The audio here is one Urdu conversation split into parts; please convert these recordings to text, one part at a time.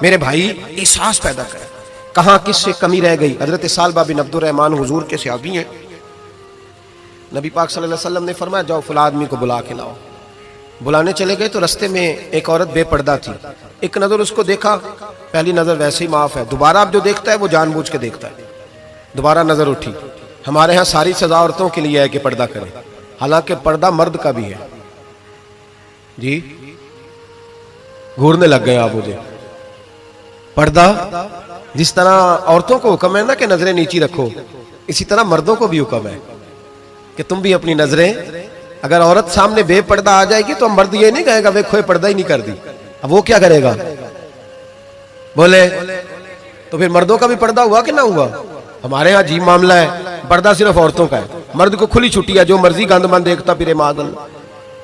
میرے بھائی احساس پیدا کریں کہاں کس سے کمی رہ گئی. حضرت سالبہ بن عبد الرحمن حضور کے صحابی ہیں. نبی پاک صلی اللہ علیہ وسلم نے فرمایا جاؤ فلاں آدمی کو بلا کے لاؤ. بلانے چلے گئے تو رستے میں ایک عورت بے پردہ تھی. ایک نظر اس کو دیکھا, پہلی نظر ویسے ہی معاف ہے, دوبارہ اب جو دیکھتا ہے وہ جان بوجھ کے دیکھتا ہے. دوبارہ نظر اٹھی. ہمارے ہاں ساری سزا عورتوں کے لیے ہے کہ پردہ کریں, حالانکہ پردہ مرد کا بھی ہے. جی گھورنے لگ گئے آپ مجھے. پردہ جس طرح عورتوں کو حکم ہے نا کہ نظریں نیچی رکھو, اسی طرح مردوں کو بھی حکم ہے کہ تم بھی اپنی نظریں, اگر عورت سامنے بے پردہ آ جائے گی تو مرد یہ نہیں کہے گا وہ کوئی پردہ ہی نہیں کر دی, اب وہ کیا کرے گا بولے. تو پھر مردوں کا بھی پردہ ہوا کہ نہ ہوا؟ ہمارے ہاں عجیب معاملہ ہے, پردہ صرف عورتوں کا ہے, مرد کو کھلی چھٹی ہے, جو مرضی گند من دیکھتا پھرے معاذ اللہ.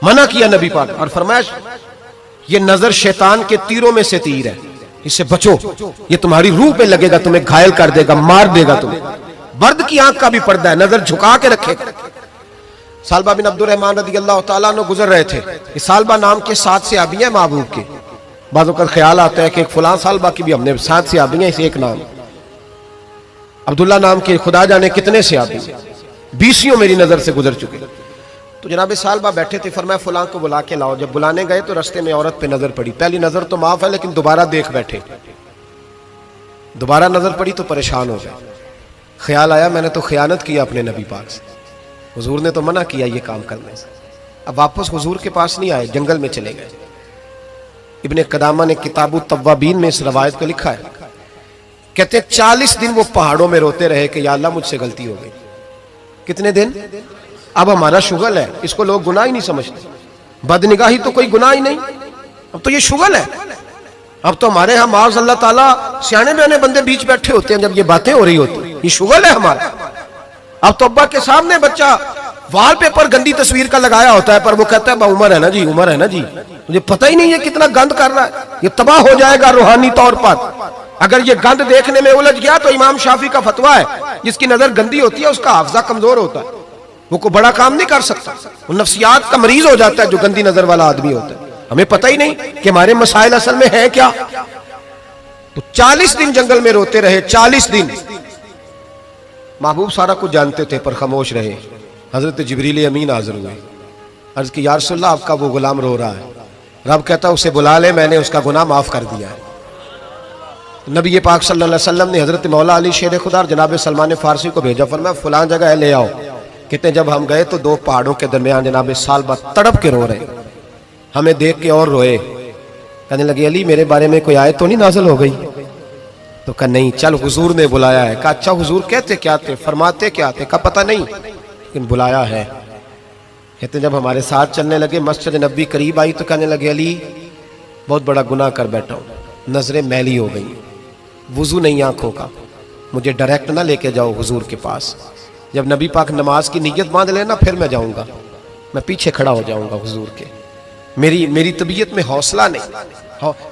منع کیا نبی پاک اور فرمایا یہ نظر شیطان کے تیروں میں سے تیر ہے, اس سے بچو, یہ تمہاری روح پہ لگے گا, تمہیں گھائل کر دے گا, مار دے گا تمہیں. مرد کی آنکھ کا بھی پردہ ہے, نظر جھکا کے رکھے. سالبہ بن عبد الرحمن رضی اللہ تعالیٰ عنہ گزر رہے تھے. یہ سالبہ نام کے 7 صحابی ہیں محبوب کے. بعض اوقات خیال آتا ہے کہ ایک فلاں سالبہ کی بھی ہم نے 7 صحابی ہیں, اسے ایک نام. عبداللہ نام کے خدا جانے کتنے صحابی, 20 میری نظر سے گزر چکے. تو جناب سالبہ بیٹھے تھے, فرمایا فلاں کو بلا کے لاؤ. جب بلانے گئے تو رستے میں عورت پہ نظر پڑی. پہلی نظر تو معاف ہے لیکن دوبارہ دیکھ بیٹھے. دوبارہ نظر پڑی تو پریشان ہو گئے. خیال آیا میں نے تو خیانت کیا اپنے نبی پاک سے, حضور نے تو منع کیا یہ کام کرنے سے. اب واپس حضور کے پاس نہیں آئے, جنگل میں چلے گئے. ابن قدامہ نے کتاب التوابین میں اس روایت کو لکھا ہے. کہتے ہیں 40 دن وہ پہاڑوں میں روتے رہے کہ یا اللہ مجھ سے غلطی ہو گئی. کتنے دن؟ اب ہمارا شغل ہے, اس کو لوگ گناہ ہی نہیں سمجھتے. بدنگاہی تو کوئی گناہ ہی نہیں, اب تو یہ شغل ہے. اب تو ہمارے ہاں معاذ اللہ تعالیٰ سیانے بیانے بندے بیچ بیٹھے ہوتے ہیں جب یہ باتیں ہو رہی ہوتی, یہ شغل ہے ہمارا. اب تو ابا کے سامنے بچہ وال پیپر گندی تصویر کا لگایا ہوتا ہے, پر وہ کہتا ہے با عمر ہے نا جی, عمر ہے نا جی, مجھے پتہ ہی نہیں ہے کتنا گند کر رہا ہے, یہ تباہ ہو جائے گا روحانی طور پر. اگر یہ گند دیکھنے میں الجھ گیا تو امام شافعی کا فتویٰ ہے جس کی نظر گندی ہوتی ہے اس کا حافظہ کمزور ہوتا ہے, وہ کوئی بڑا کام نہیں کر سکتا, وہ نفسیات کا مریض ہو جاتا ہے جو گندی نظر والا آدمی ہوتا ہے. ہمیں پتہ ہی نہیں کہ ہمارے مسائل اصل میں ہیں کیا. تو 40 دن جنگل میں روتے رہے, 40 دن. محبوب سارا کچھ جانتے تھے پر خاموش رہے. حضرت جبریل امین حاضر ہوئے, عرض کی یا رسول اللہ آپ کا وہ غلام رو رہا ہے. رب کہتا اسے بلا لے, میں نے اس کا گناہ معاف کر دیا ہے. نبی پاک صلی اللہ علیہ وسلم نے حضرت مولا علی شیر خدا اور جناب سلمان فارسی کو بھیجا, فرمایا فلاں جگہ ہے لے آؤ. کہتے ہیں جب ہم گئے تو 2 پہاڑوں کے درمیان جناب سالبہ تڑپ کے رو رہے, ہمیں دیکھ کے اور روئے. کہنے لگے علی میرے بارے میں کوئی آیت تو نہیں نازل ہو گئی؟ تو کہا نہیں, چل حضور نے بلایا ہے. کہا اچھا حضور کہتے کیا تھے, فرماتے کیا تھے؟ کہا پتہ نہیں لیکن بلایا ہے. کہتے ہیں جب ہمارے ساتھ چلنے لگے مسجد نبی قریب آئی تو کہنے لگے علی بہت بڑا گناہ کر بیٹھا ہوں, نظریں میلی ہو گئی, وضو نہیں آنکھوں کا, مجھے ڈائریکٹ نہ لے کے جاؤ حضور کے پاس. جب نبی پاک نماز کی نیت باندھ لینا پھر میں جاؤں گا, میں پیچھے کھڑا ہو جاؤں گا حضور کے. میری طبیعت میں حوصلہ نہیں.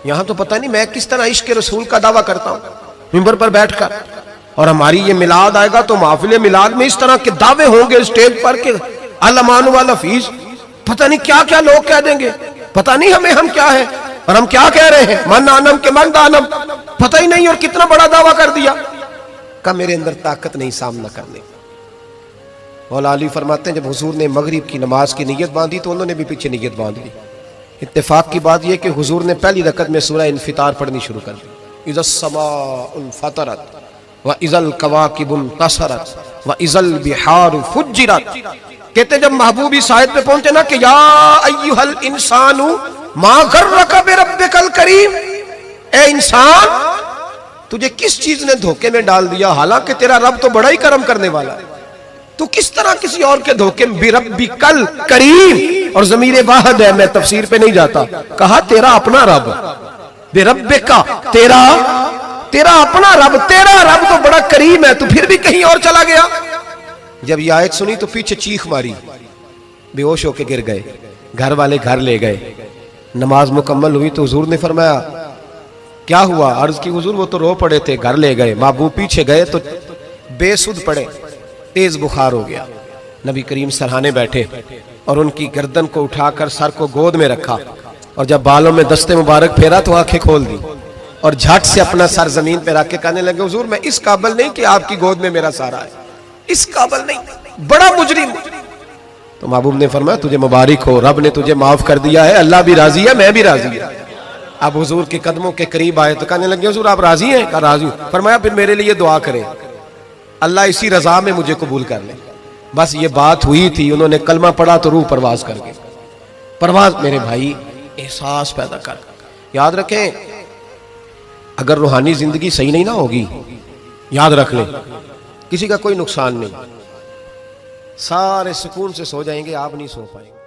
یہاں تو پتہ نہیں میں کس طرح عشق رسول کا دعویٰ کرتا ہوں منبر پر بیٹھ کر, اور ہماری یہ میلاد آئے گا تو محفل میلاد میں اس طرح کے دعوے ہوں گے اسٹیج پر کہ الامان والحفیظ, پتہ نہیں کیا کیا لوگ کہہ دیں گے, پتہ نہیں ہم کیا ہے اور ہم کیا کہہ رہے ہیں. من آنم کے من دانم, پتہ ہی نہیں, اور کتنا بڑا دعویٰ کر دیا. کہ میرے اندر طاقت نہیں سامنا کرنے. مولا علی فرماتے ہیں جب حضور نے مغرب کی نماز کی نیت باندھی تو انہوں نے بھی پیچھے نیت باندھ لی. اتفاق کی بات یہ کہ حضور نے پہلی رکعت میں سورہ انفطار پڑھنی شروع کر دی. اذا السماء انفطرت واذا الكواكب انتصرت واذا البحار فجرت. کہتے جب محبوب اس آیت پہ پہنچے نا کہ یا ایھا الانسان ما غرک بربک الکریم, اے انسان تجھے کس چیز نے دھوکے میں ڈال دیا, حالانکہ تیرا رب تو بڑا ہی کرم کرنے والا ہے, تو کس طرح کسی اور کے دھوکے میں بربک الکریم. اور ضمیر واحد ہے, میں تفسیر پہ نہیں جاتا, کہا تیرا اپنا رب, بربک تیرا اپنا رب, تیرا رب تو بڑا کریم ہے, تو پھر بھی کہیں اور چلا گیا. جب یہ آیت سنی تو پیچھے چیخ ماری, بے ہوش ہو کے گر گئے. گھر والے گھر لے گئے. نماز مکمل ہوئی تو حضور نے فرمایا کیا ہوا؟ عرض کی حضور وہ تو رو پڑے تھے, گھر لے گئے. محبوب پیچھے گئے تو بے سدھ پڑے, تیز بخار ہو گیا. نبی کریم سرہانے بیٹھے اور ان کی گردن کو اٹھا کر سر کو گود میں رکھا, اور جب بالوں میں دستے مبارک پھیرا تو آنکھیں کھول دی. اور جھٹ سے اپنا سر زمین پہ رکھ کے کہنے لگے حضور میں اس قابل نہیں کہ آپ کی گود میں میرا سارا ہے، اس قابل نہیں، بڑا مجرم۔ تو محبوب نے فرمایا تجھے مبارک ہو، رب نے تجھے معاف کر دیا ہے، اللہ بھی راضی ہے، میں بھی راضی ہوں۔ اب حضور کے قدموں کے قریب آئے تو کہنے لگے حضور آپ راضی ہیں؟ کہا راضی ہوں۔ فرمایا پھر میرے لیے دعا کریں، اللہ اسی رضا میں مجھے قبول کر لے۔ بس یہ بات ہوئی تھی، انہوں نے کلمہ پڑھا تو روح پرواز کر گئی۔ پرواز میرے بھائی احساس پیدا کر، یاد رکھیں اگر روحانی زندگی صحیح نہیں نہ ہوگی، یاد رکھ لیں کسی کا کوئی نقصان نہیں، سارے سکون سے سو جائیں گے، آپ نہیں سو پائیں گے۔